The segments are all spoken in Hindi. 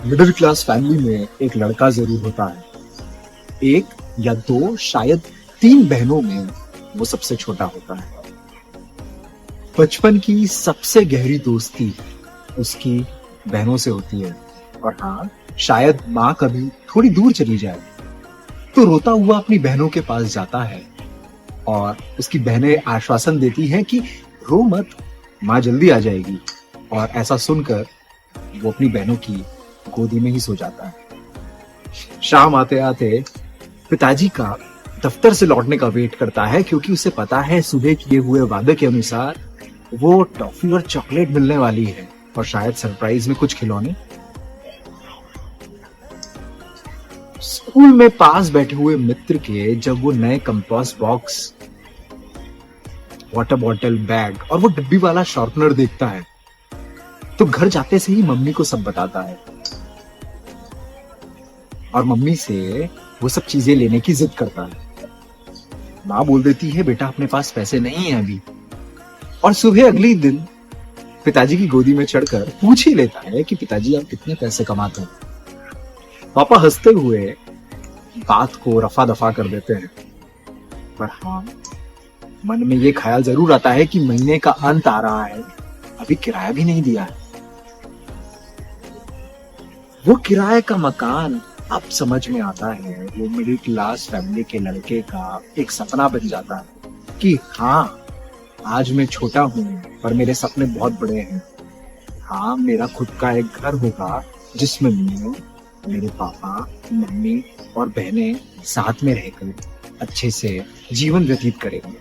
मिडिल क्लास फैमिली में एक लड़का जरूर होता है। एक या दो, शायद तीन बहनों में वो सबसे छोटा होता है। बचपन की सबसे गहरी दोस्ती उसकी बहनों से होती है। और हाँ, शायद माँ कभी थोड़ी दूर चली जाए तो रोता हुआ अपनी बहनों के पास जाता है और उसकी बहनें आश्वासन देती हैं कि रो मत, माँ जल्दी आ जाएगी। और ऐसा सुनकर वो अपनी बहनों की गोदी में ही सो जाता है। शाम आते आते पिताजी का दफ्तर से लौटने का वेट करता है, क्योंकि उसे पता है सुबह किए हुए वादे के अनुसार वो टॉफी और चॉकलेट मिलने वाली है और शायद सरप्राइज में कुछ खिलौने। स्कूल में पास बैठे हुए मित्र के जब वो नए compass box, water bottle, bag और वो डिब्बी वाला शार्पनर देखता है तो घर जाते से ही मम्मी को सब बताता है और मम्मी से वो सब चीजें लेने की जिद करता है। माँ बोल देती है बेटा अपने पास पैसे नहीं है अभी। और सुबह अगले दिन पिताजी की गोदी में चढ़कर पूछ ही लेता है कि पिताजी आप कितने पैसे कमाते हैं। पापा हंसते हुए बात को रफा दफा कर देते हैं, पर हाँ, मन में ये ख्याल जरूर आता है कि महीने का अंत आ रहा है, अभी किराया भी नहीं दिया है। वो किराए का मकान अब समझ में आता है, वो मिडिल क्लास फैमिली के लड़के का एक सपना बन जाता है कि हाँ, आज मैं छोटा हूँ पर मेरे सपने बहुत बड़े हैं। हाँ, मेरा खुद का एक घर होगा जिसमें मैं, मेरे पापा, मम्मी और बहनें साथ में रहकर अच्छे से जीवन व्यतीत करेंगे।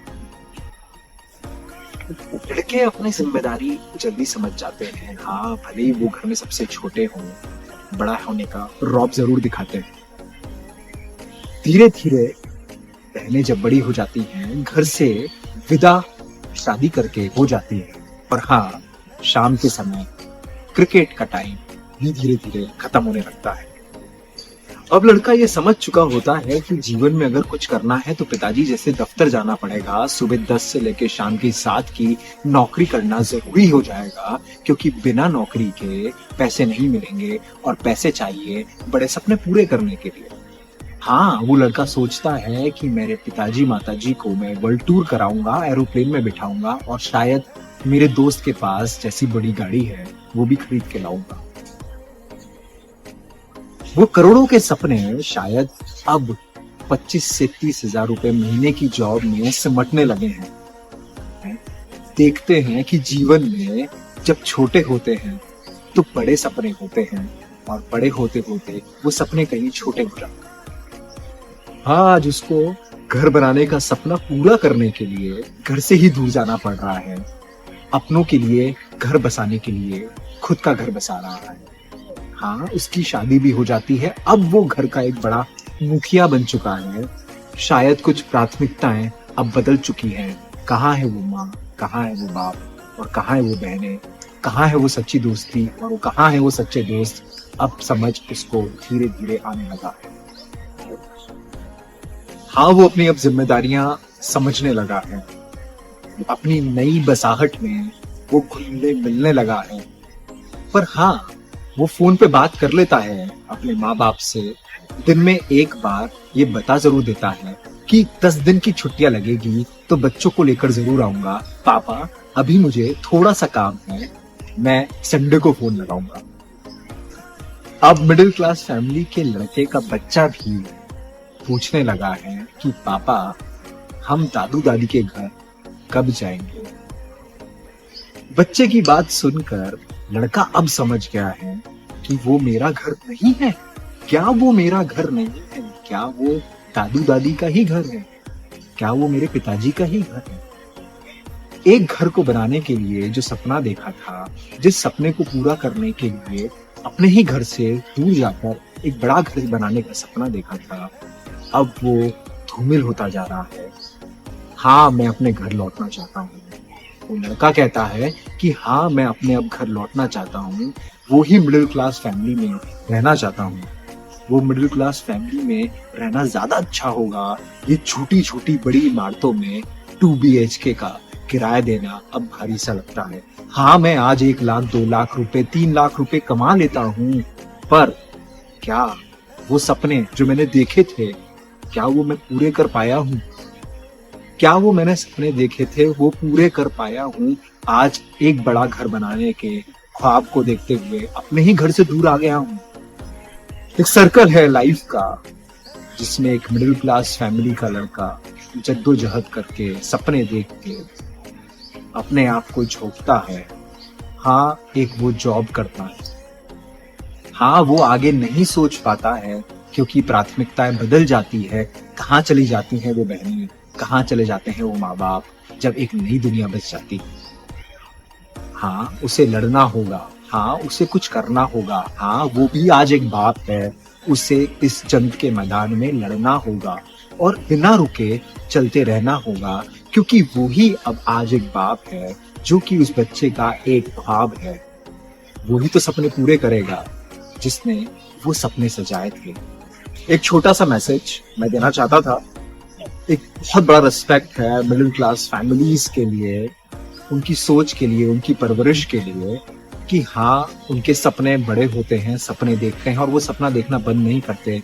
लड़के अपनी जिम्मेदारी जल्दी समझ जाते हैं। हाँ, भले ही वो घर में सबसे छोटे हों, बड़ा होने का रौब जरूर दिखाते हैं। धीरे धीरे बहनें जब बड़ी हो जाती हैं, घर से विदा शादी करके हो जाती है। और हाँ, शाम के समय क्रिकेट का टाइम भी धीरे धीरे खत्म होने लगता है। अब लड़का ये समझ चुका होता है कि जीवन में अगर कुछ करना है तो पिताजी जैसे दफ्तर जाना पड़ेगा, सुबह 10 से लेकर शाम की 7 की नौकरी करना जरूरी हो जाएगा, क्योंकि बिना नौकरी के पैसे नहीं मिलेंगे और पैसे चाहिए बड़े सपने पूरे करने के लिए। हाँ, वो लड़का सोचता है कि मेरे पिताजी माताजी को मैं वर्ल्ड टूर कराऊंगा, एरोप्लेन में बिठाऊंगा और शायद मेरे दोस्त के पास जैसी बड़ी गाड़ी है वो भी खरीद के लाऊंगा। वो करोड़ों के सपने शायद अब 25 से 30 हजार रुपए महीने की जॉब में सिमटने लगे हैं। देखते हैं कि जीवन में जब छोटे होते हैं तो बड़े सपने होते हैं और बड़े होते होते वो सपने कहीं छोटे हो जाते हैं। आज उसको घर बनाने का सपना पूरा करने के लिए घर से ही दूर जाना पड़ रहा है। अपनों के लिए घर बसाने के लिए खुद का घर बसा रहा है। हाँ, उसकी शादी भी हो जाती है। अब वो घर का एक बड़ा मुखिया बन चुका है। शायद कुछ प्राथमिकताएं अब बदल चुकी हैं। कहाँ है वो माँ, कहाँ है वो बाप और कहाँ है वो बहनें, कहाँ है वो सच्ची दोस्ती और वो कहाँ है वो सच्चे दोस्त, अब समझ उसको धीरे धीरे आने लगा है। हाँ, वो अपनी अब जिम्मेदारियां समझने लगा है। अपनी नई बसाहट में वो घुलने मिलने लगा है। पर हाँ, वो फोन पे बात कर लेता है अपने माँ बाप से। दिन में एक बार ये बता जरूर देता है कि 10 दिन की छुट्टियां लगेगी तो बच्चों को लेकर जरूर आऊंगा। पापा, अभी मुझे थोड़ा सा काम है, मैं संडे को फोन लगाऊंगा। अब मिडिल क्लास फैमिली के लड़के का बच्चा भी पूछने लगा है कि पापा, हम दादू दादी के घर कब जाएंगे। बच्चे की बात सुनकर लड़का अब समझ गया है कि वो मेरा घर नहीं है। क्या वो मेरा घर नहीं है? क्या वो दादू दादी का ही घर है? क्या वो मेरे पिताजी का ही घर है? एक घर को बनाने के लिए जो सपना देखा था, जिस सपने को पूरा करने के लिए अपने ही घर से दूर जाकर एक बड़ा घर बनाने का सपना देखा था, अब वो धूमिल होता जा रहा है। हाँ, मैं अपने घर लौटना चाहता हूँ। वो लड़का कहता है कि हाँ, मैं अपने अब घर लौटना चाहता हूँ। वो ही मिडिल क्लास फैमिली में रहना चाहता हूँ। वो मिडिल क्लास फैमिली में रहना ज्यादा अच्छा होगा। ये छोटी छोटी बड़ी इमारतों में 2 BHK का किराया देना अब भारी सा लगता है। हाँ, मैं आज 1 लाख, 2 लाख रुपए, 3 लाख रुपए कमा लेता हूँ, पर क्या वो सपने जो मैंने देखे थे, क्या वो मैं पूरे कर पाया हूँ? क्या वो मैंने सपने देखे थे वो पूरे कर पाया हूँ? आज एक बड़ा घर बनाने के ख्वाब को देखते हुए अपने ही घर से दूर आ गया हूँ। एक सर्कल है लाइफ का, जिसमें एक मिडिल क्लास फैमिली का लड़का जद्दोजहद करके सपने देख के अपने आप को झोंकता है। हाँ, एक वो जॉब करता है। हाँ, वो आगे नहीं सोच पाता है क्योंकि प्राथमिकताएं बदल जाती है। कहाँ चली जाती हैं वो बहनें, कहाँ चले जाते हैं वो माँ बाप, जब एक नई दुनिया बस जाती। हाँ, उसे लड़ना होगा। हाँ, उसे कुछ करना होगा। हाँ, वो भी आज एक बाप है। उसे इस जंग के मैदान में लड़ना होगा और बिना रुके चलते रहना होगा, क्योंकि वो ही अब आज एक बाप है जो कि उस बच्चे का एक ख्वाब है। वो ही तो सपने पूरे करेगा जिसने वो सपने सजाए थे। एक छोटा सा मैसेज मैं देना चाहता था। एक बहुत बड़ा रिस्पेक्ट है मिडिल क्लास फैमिलीज के लिए, उनकी सोच के लिए, उनकी परवरिश के लिए, कि हाँ, उनके सपने बड़े होते हैं, सपने देखते हैं और वो सपना देखना बंद नहीं करते।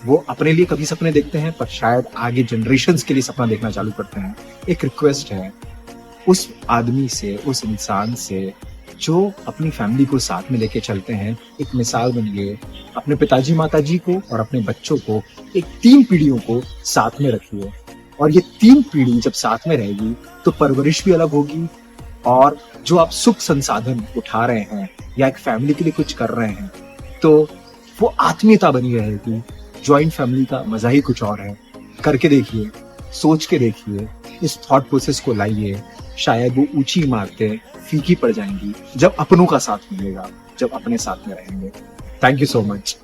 वो अपने लिए कभी सपने देखते हैं पर शायद आगे जनरेशन्स के लिए सपना देखना चालू करते हैं। एक रिक्वेस्ट है उस आदमी से, उस इंसान से जो अपनी फैमिली को साथ में लेके चलते हैं, एक मिसाल बनिए। अपने पिताजी माताजी को और अपने बच्चों को, एक 3 पीढ़ियों को साथ में रखिए। और ये 3 पीढ़ी जब साथ में रहेगी तो परवरिश भी अलग होगी, और जो आप सुख संसाधन उठा रहे हैं या एक फैमिली के लिए कुछ कर रहे हैं तो वो आत्मीयता बनी रहेगी। ज्वाइंट फैमिली का मजा ही कुछ और है। करके देखिए, सोच के देखिए, इस थॉट प्रोसेस को लाइए। शायद वो ऊंची इमारतें फीकी पड़ जाएंगी जब अपनों का साथ मिलेगा, जब अपने साथ में रहेंगे। Thank you so much.